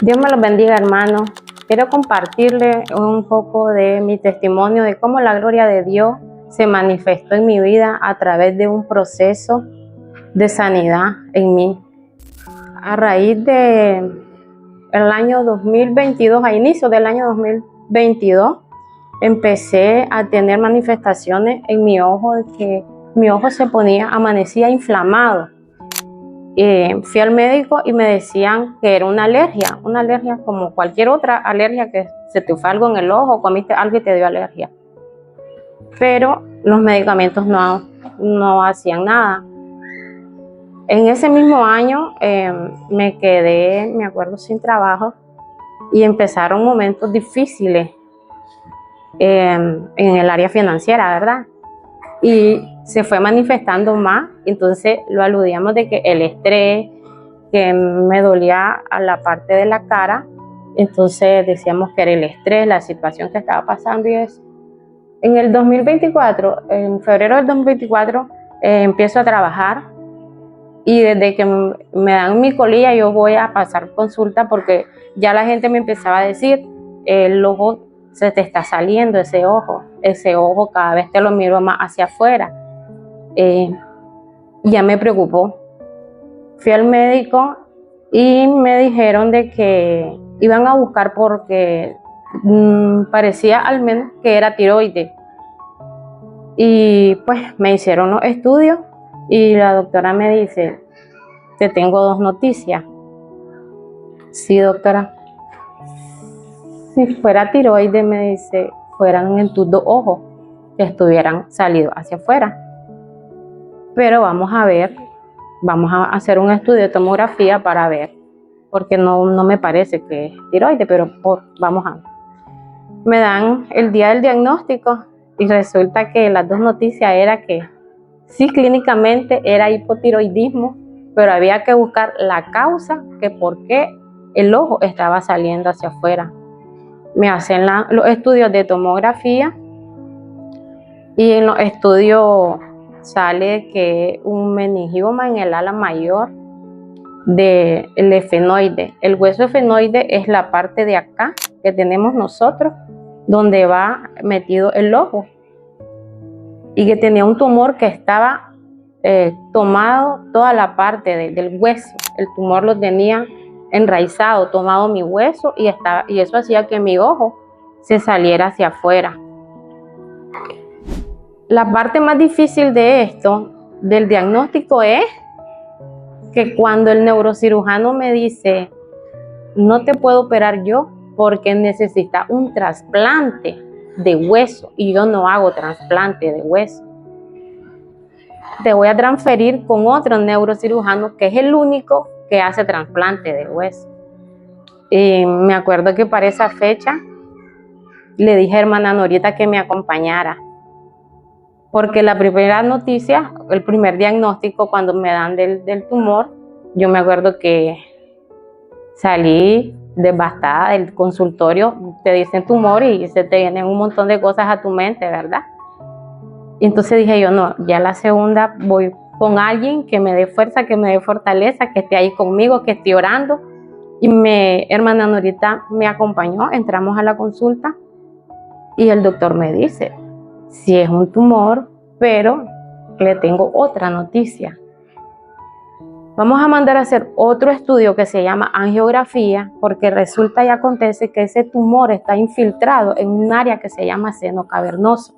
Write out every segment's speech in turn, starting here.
Dios me los bendiga, hermano. Quiero compartirle un poco de mi testimonio de cómo la gloria de Dios se manifestó en mi vida a través de un proceso de sanidad en mí. A raíz de el año 2022, a inicio del año 2022, empecé a tener manifestaciones en mi ojo, de que mi ojo amanecía inflamado. Fui al médico y me decían que era una alergia como cualquier otra alergia, que se te fue algo en el ojo, comiste algo y te dio alergia. Pero los medicamentos no hacían nada. En ese mismo año me quedé, me acuerdo, sin trabajo y empezaron momentos difíciles en el área financiera, ¿verdad? Y se fue manifestando más, entonces lo aludíamos de que el estrés, que me dolía a la parte de la cara, entonces decíamos que era el estrés, la situación que estaba pasando y eso. En el 2024, en febrero del 2024, empiezo a trabajar y desde que me dan mi colilla yo voy a pasar consulta porque ya la gente me empezaba a decir, el ojo se te está saliendo, ese ojo cada vez te lo miro más hacia afuera. Ya me preocupó. Fui al médico y me dijeron de que iban a buscar porque parecía al menos que era tiroides. Y pues me hicieron los estudios y la doctora me dice, te tengo dos noticias. Sí, doctora. Si fuera tiroides, me dice, fueran en tus dos ojos, que estuvieran salidos hacia afuera. Pero vamos a ver, vamos a hacer un estudio de tomografía para ver, porque no me parece que es tiroides, pero vamos a ver. Me dan el día del diagnóstico y resulta que las dos noticias era que sí, clínicamente era hipotiroidismo, pero había que buscar la causa, que por qué el ojo estaba saliendo hacia afuera. Me hacen los estudios de tomografía y en los estudios sale que un meningioma en el ala mayor del efenoide. El hueso efenoide es la parte de acá que tenemos nosotros, donde va metido el ojo, y que tenía un tumor que estaba tomado toda la parte del hueso. El tumor lo tenía enraizado, tomado mi hueso, y eso hacía que mi ojo se saliera hacia afuera. La parte más difícil de esto, del diagnóstico, es que cuando el neurocirujano me dice, no te puedo operar yo porque necesita un trasplante de hueso y yo no hago trasplante de hueso. Te voy a transferir con otro neurocirujano que es el único que hace trasplante de hueso. Y me acuerdo que para esa fecha le dije a hermana Norita que me acompañara, porque la primera noticia, el primer diagnóstico cuando me dan del tumor, yo me acuerdo que salí devastada del consultorio. Te dicen tumor y se te vienen un montón de cosas a tu mente, ¿verdad? Y entonces dije yo, no, ya la segunda voy con alguien que me dé fuerza, que me dé fortaleza, que esté ahí conmigo, que esté orando. Y hermana Norita me acompañó, entramos a la consulta y el doctor me dice, sí es un tumor, pero le tengo otra noticia. Vamos a mandar a hacer otro estudio que se llama angiografía, porque resulta y acontece que ese tumor está infiltrado en un área que se llama seno cavernoso.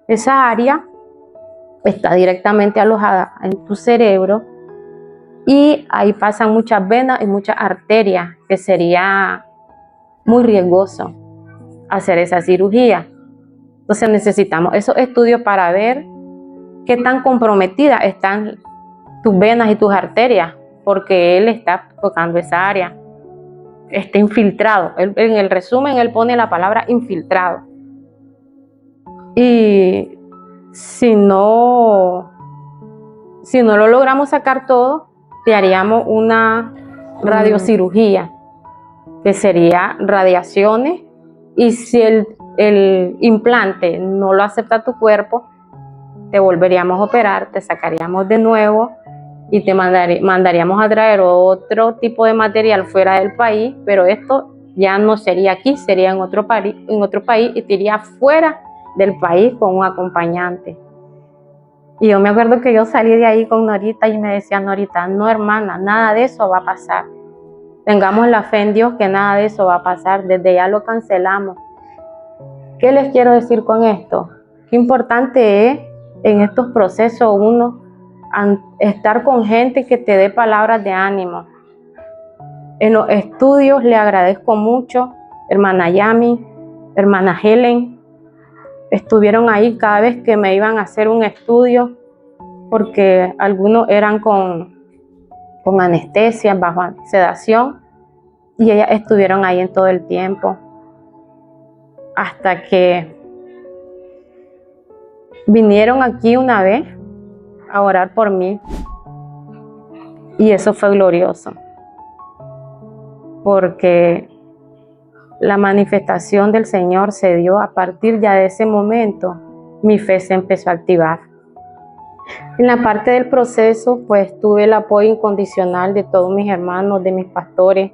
Esa área está directamente alojada en tu cerebro y ahí pasan muchas venas y muchas arterias, que sería muy riesgoso hacer esa cirugía. Entonces necesitamos esos estudios para ver qué tan comprometidas están tus venas y tus arterias, porque él está tocando esa área. Está infiltrado. En el resumen, él pone la palabra infiltrado. Y si no lo logramos sacar todo, te haríamos una radiocirugía, que sería radiaciones, y si el implante no lo acepta tu cuerpo, te volveríamos a operar, te sacaríamos de nuevo y te mandaríamos a traer otro tipo de material fuera del país, pero esto ya no sería aquí, sería en otro país y te iría fuera del país con un acompañante. Y yo me acuerdo que yo salí de ahí con Norita y me decía Norita, no hermana, nada de eso va a pasar. Tengamos la fe en Dios que nada de eso va a pasar, desde ya lo cancelamos. ¿Qué les quiero decir con esto? Qué importante es en estos procesos uno estar con gente que te dé palabras de ánimo. En los estudios le agradezco mucho, hermana Yami, hermana Helen, estuvieron ahí cada vez que me iban a hacer un estudio, porque algunos eran con anestesia, bajo sedación, y ellas estuvieron ahí en todo el tiempo, hasta que vinieron aquí una vez a orar por mí, y eso fue glorioso, porque la manifestación del Señor se dio a partir ya de ese momento. Mi fe se empezó a activar. En la parte del proceso, pues tuve el apoyo incondicional de todos mis hermanos, de mis pastores.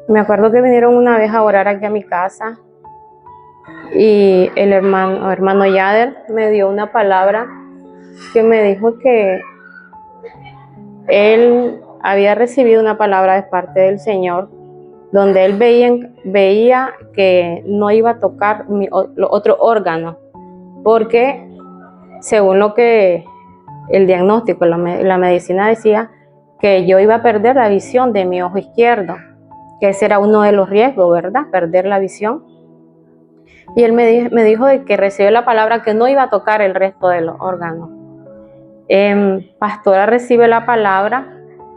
Me acuerdo que vinieron una vez a orar aquí a mi casa y el hermano Yader me dio una palabra que me dijo que él había recibido una palabra de parte del Señor donde él veía que no iba a tocar otro órgano, porque según lo que el diagnóstico, la medicina decía, que yo iba a perder la visión de mi ojo izquierdo, que ese era uno de los riesgos, ¿verdad? Perder la visión. Y él me dijo de que recibió la palabra que no iba a tocar el resto de los órganos. Pastora recibe la palabra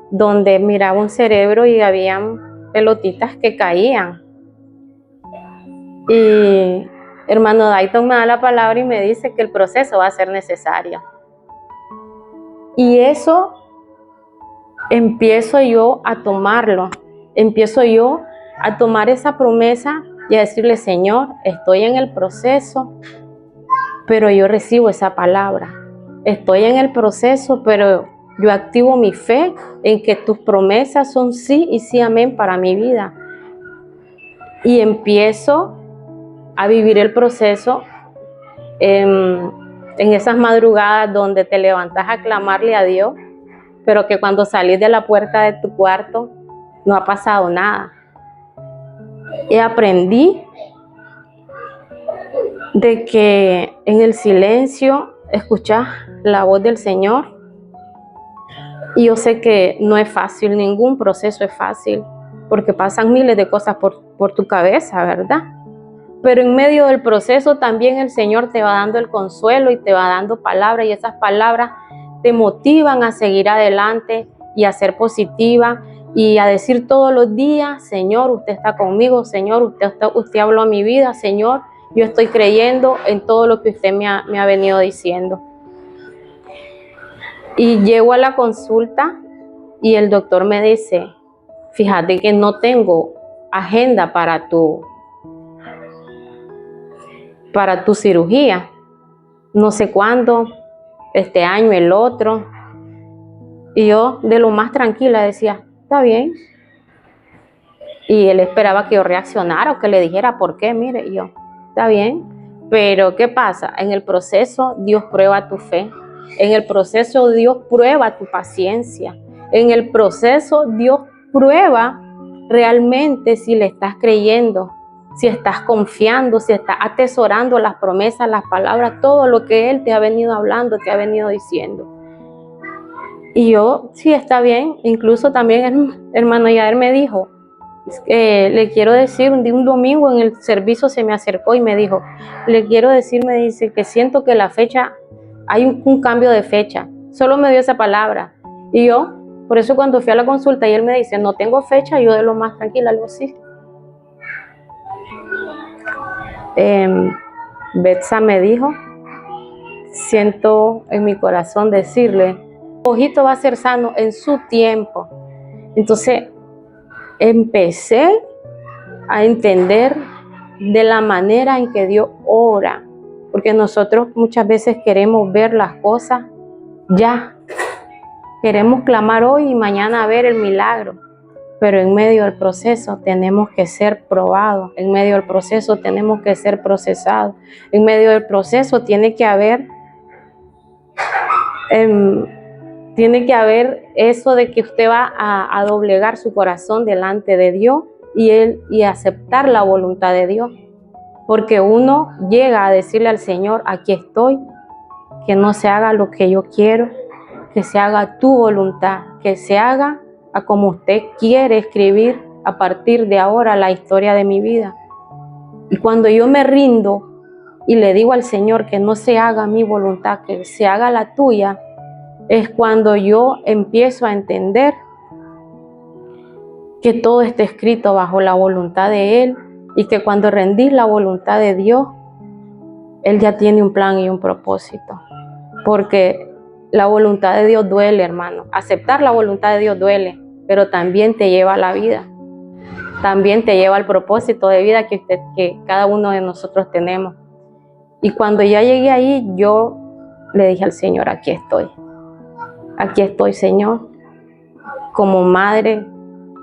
donde miraba un cerebro y habían pelotitas que caían. Y hermano Dayton me da la palabra y me dice que el proceso va a ser necesario. Y eso empiezo yo a tomarlo, empiezo yo a tomar esa promesa y a decirle, Señor, estoy en el proceso, pero yo recibo esa palabra. Estoy en el proceso, pero yo activo mi fe en que tus promesas son sí y sí, amén para mi vida. Y empiezo a vivir el proceso en esas madrugadas donde te levantas a clamarle a Dios, pero que cuando salís de la puerta de tu cuarto no ha pasado nada. Y aprendí de que en el silencio escuchas la voz del Señor. Y yo sé que no es fácil, ningún proceso es fácil, porque pasan miles de cosas por tu cabeza, ¿verdad? Pero en medio del proceso también el Señor te va dando el consuelo y te va dando palabras, y esas palabras te motivan a seguir adelante y a ser positiva y a decir todos los días, Señor, usted está conmigo, Señor, usted habló a mi vida, Señor, yo estoy creyendo en todo lo que usted me ha venido diciendo. Y llego a la consulta y el doctor me dice, fíjate que no tengo agenda para tu cirugía. No sé cuándo, este año, el otro. Y yo de lo más tranquila decía, está bien. Y él esperaba que yo reaccionara o que le dijera por qué, mire, y yo, está bien. Pero ¿qué pasa? En el proceso Dios prueba tu fe. En el proceso Dios prueba tu paciencia. En el proceso Dios prueba realmente si le estás creyendo, si estás confiando, si estás atesorando las promesas, las palabras, todo lo que Él te ha venido hablando, te ha venido diciendo. Y yo, sí, está bien. Incluso también el hermano Yader me dijo, le quiero decir, un domingo en el servicio se me acercó y me dijo, le quiero decir, me dice, que siento que la fecha, hay un cambio de fecha. Solo me dio esa palabra. Y yo, por eso cuando fui a la consulta y él me dice, no tengo fecha, yo de lo más tranquila, algo así. Betsa me dijo, siento en mi corazón decirle, ojito va a ser sano en su tiempo. Entonces empecé a entender de la manera en que Dios obra, porque nosotros muchas veces queremos ver las cosas ya, Queremos clamar hoy y mañana ver el milagro, pero en medio del proceso tenemos que ser probados, en medio del proceso tenemos que ser procesados, en medio del proceso tiene que haber eso de que usted va a doblegar su corazón delante de Dios y aceptar la voluntad de Dios. Porque uno llega a decirle al Señor, aquí estoy, que no se haga lo que yo quiero, que se haga tu voluntad, que se haga a como usted quiere escribir a partir de ahora la historia de mi vida. Y cuando yo me rindo y le digo al Señor que no se haga mi voluntad, que se haga la tuya, es cuando yo empiezo a entender que todo está escrito bajo la voluntad de Él y que cuando rendís la voluntad de Dios, Él ya tiene un plan y un propósito. Porque la voluntad de Dios duele, hermano. Aceptar la voluntad de Dios duele, pero también te lleva a la vida. También te lleva al propósito de vida que cada uno de nosotros tenemos. Y cuando ya llegué ahí, yo le dije al Señor, aquí estoy. Aquí estoy, Señor. Como madre,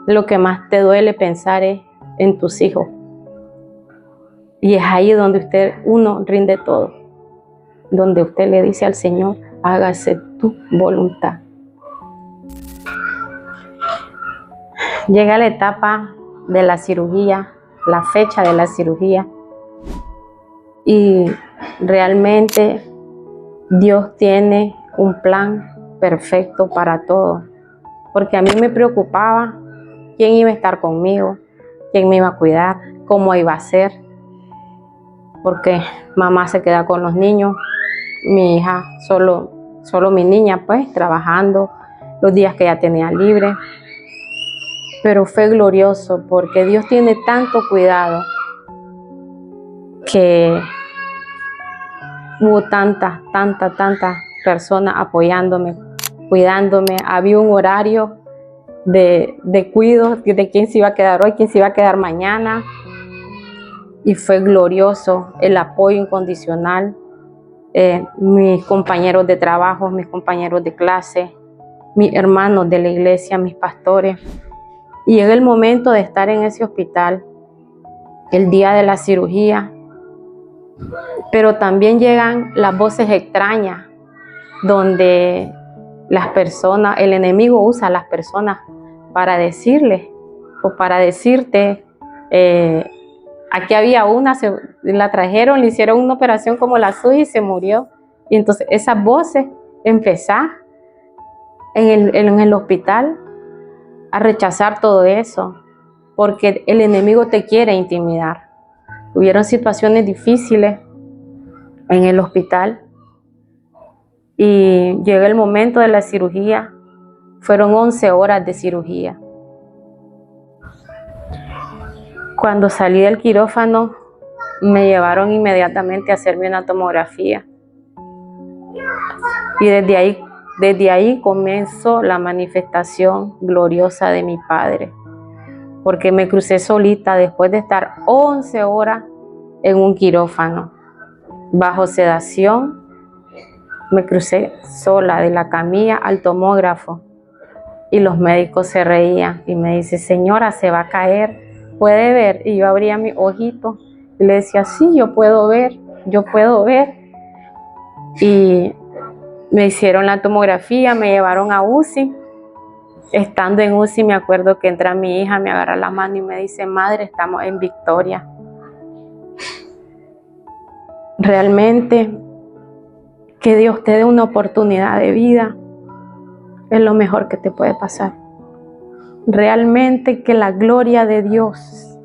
lo que más te duele pensar es en tus hijos. Y es ahí donde uno rinde todo. Donde usted le dice al Señor, hágase tu voluntad. Llega la etapa de la cirugía, la fecha de la cirugía. Y realmente Dios tiene un plan perfecto para todo. Porque a mí me preocupaba quién iba a estar conmigo, quién me iba a cuidar, cómo iba a ser. Porque mamá se queda con los niños, mi hija solo mi niña pues trabajando los días que ella tenía libre. Pero fue glorioso porque Dios tiene tanto cuidado que hubo tantas personas apoyándome, cuidándome. Había un horario de cuidado de quién se iba a quedar hoy, quién se iba a quedar mañana. Y fue glorioso el apoyo incondicional. Mis compañeros de trabajo, mis compañeros de clase, mis hermanos de la iglesia, mis pastores. Y llega el momento de estar en ese hospital, el día de la cirugía. Pero también llegan las voces extrañas, donde las personas, el enemigo usa a las personas para decirles o para decirte, aquí había una, la trajeron, le hicieron una operación como la suya y se murió. Y entonces esas voces empezaron en el hospital a rechazar todo eso, porque el enemigo te quiere intimidar. Hubieron situaciones difíciles en el hospital y llegó el momento de la cirugía. Fueron 11 horas de cirugía. Cuando salí del quirófano, me llevaron inmediatamente a hacerme una tomografía. Y desde ahí comenzó la manifestación gloriosa de mi Padre. Porque me crucé solita después de estar 11 horas en un quirófano, bajo sedación. Me crucé sola de la camilla al tomógrafo. Y los médicos se reían y me dice, señora, se va a caer. ¿Puede ver? Y yo abría mis ojitos y le decía, sí, yo puedo ver. Y me hicieron la tomografía, me llevaron a UCI. Estando en UCI me acuerdo que entra mi hija, me agarra la mano y me dice, madre, estamos en victoria. Realmente que Dios te dé una oportunidad de vida es lo mejor que te puede pasar. Realmente que la gloria de Dios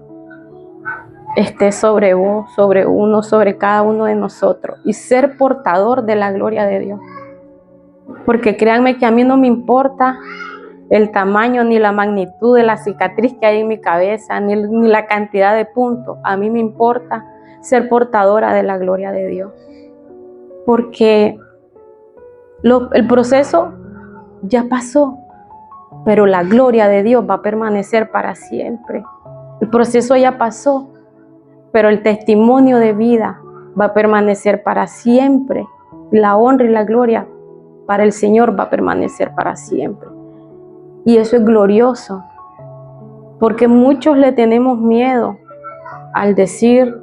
esté sobre vos, sobre uno, sobre cada uno de nosotros y ser portador de la gloria de Dios. Porque créanme que a mí no me importa el tamaño ni la magnitud de la cicatriz que hay en mi cabeza, ni la cantidad de puntos. A mí me importa ser portadora de la gloria de Dios. Porque el proceso ya pasó, pero la gloria de Dios va a permanecer para siempre. El proceso ya pasó, pero el testimonio de vida va a permanecer para siempre. La honra y la gloria para el Señor va a permanecer para siempre. Y eso es glorioso, porque muchos le tenemos miedo al decir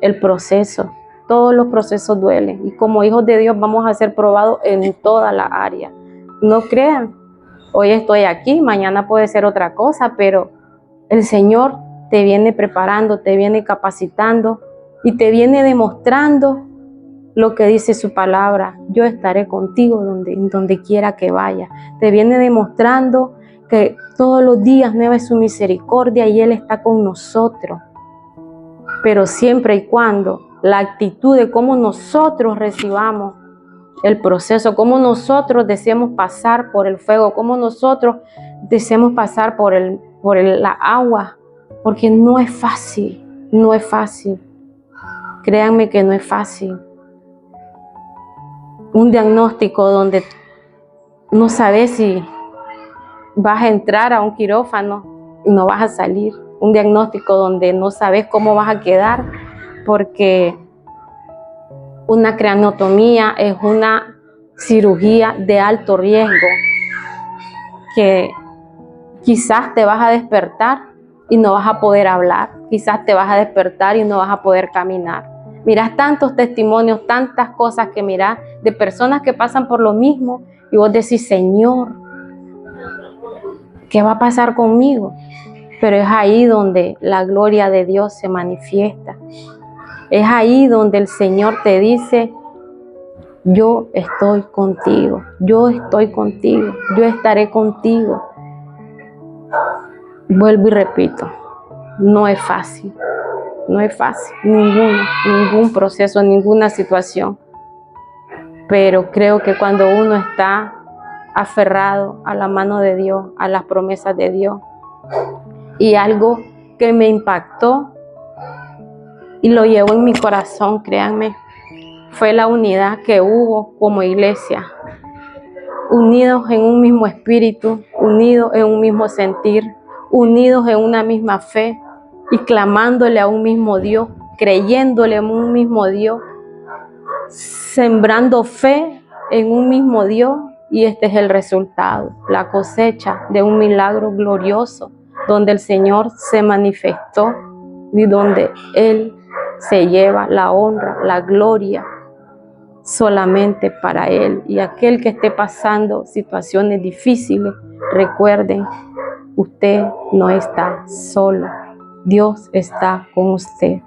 el proceso. Todos los procesos duelen, y como hijos de Dios vamos a ser probados en toda la área. No crean, hoy estoy aquí, mañana puede ser otra cosa, pero el Señor te viene preparando, te viene capacitando y te viene demostrando lo que dice su palabra. Yo estaré contigo donde quiera que vaya. Te viene demostrando que todos los días nueva es su misericordia y Él está con nosotros. Pero siempre y cuando la actitud de cómo nosotros recibamos el proceso, cómo nosotros deseamos pasar por el fuego, cómo nosotros deseamos pasar por la agua, porque no es fácil, no es fácil. Créanme que no es fácil. Un diagnóstico donde no sabes si vas a entrar a un quirófano y no vas a salir. Un diagnóstico donde no sabes cómo vas a quedar, porque una craneotomía es una cirugía de alto riesgo que quizás te vas a despertar y no vas a poder hablar, quizás te vas a despertar y no vas a poder caminar. Mirás tantos testimonios, tantas cosas que mirás de personas que pasan por lo mismo y vos decís, Señor, ¿qué va a pasar conmigo? Pero es ahí donde la gloria de Dios se manifiesta. Es ahí donde el Señor te dice, yo estoy contigo, yo estoy contigo, yo estaré contigo. Vuelvo y repito, no es fácil, no es fácil, ningún proceso, ninguna situación. Pero creo que cuando uno está aferrado a la mano de Dios, a las promesas de Dios, y algo que me impactó y lo llevo en mi corazón, créanme, fue la unidad que hubo como iglesia, unidos en un mismo espíritu, unidos en un mismo sentir, unidos en una misma fe y clamándole a un mismo Dios, creyéndole en un mismo Dios, sembrando fe en un mismo Dios, y este es el resultado, la cosecha de un milagro glorioso, donde el Señor se manifestó y donde Él se lleva la honra, la gloria, solamente para Él. Y aquel que esté pasando situaciones difíciles, recuerden, usted no está solo, Dios está con usted.